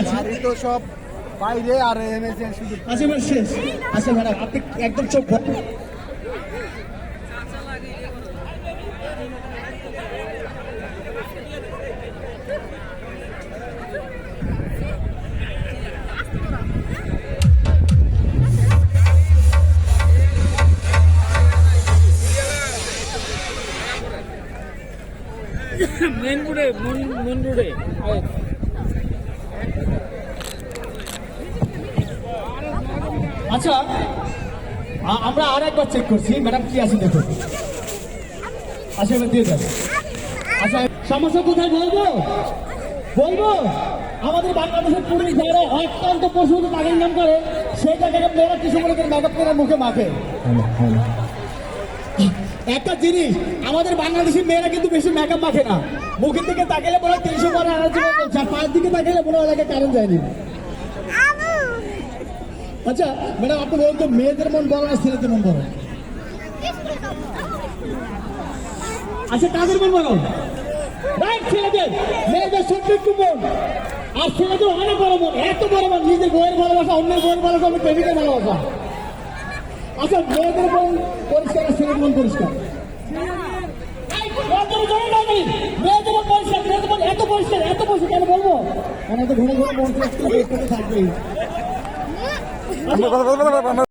আছে? তো সব বাইরে আর এনেছে শুধু। আচ্ছা এবার শেষ। আচ্ছা ম্যাডাম আপনি একদম চোখ বন্ধ। মেন রোডে মেন রোডে আচ্ছা আমরা আর একবার চেক করছি ম্যাডাম কি আছে দেখুন। আচ্ছা এবার দিয়ে যাবে। আচ্ছা সমস্যা কোথায় বলবো বলবো আমাদের বাংলাদেশের পুলিশ যারা অত্যন্ত পশুদের টাকা ইনকাম করে সেই টাকাটা মেয়েরা কিছু মনে করে মেকআপ করে মুখে মাখে। একটা জিনিস আমাদের বাংলাদেশের মেয়েরা কিন্তু বেশি মেকআপ মাখে না। মুখের দিকে তাকালে মনে হয় 300 বার এনার্জি বলছে, আর পায়ের দিকে তাকালে মনে হয় লাগে কারেন্ট যায়নি। আচ্ছা ম্যাডাম আপনি বলুন তো মেয়েদের মন বড় না ছেলেদের মন বড়? আচ্ছা কাদের মন বড়? রাইট ছেলেদের। মেয়েদের ছোট্ট একটু মন আর ছেলেদের অনেক বড় মন, এত বড় মন, নিজের বইয়ের ভালোবাসা, অন্যের বইয়ের ভালোবাসা, অন্য প্রেমিকের ভালোবাসা। আচ্ছা মেয়েদের মন পরিষ্কার আর ছেলেদের মন পরিষ্কার? মেয়েদের মন পরিষ্কার, ছেলেদের মন এত পরিষ্কার এত পরিষ্কার কেন বলবো? মানে তো ঘুরে ঘুরে মন থাকবেই।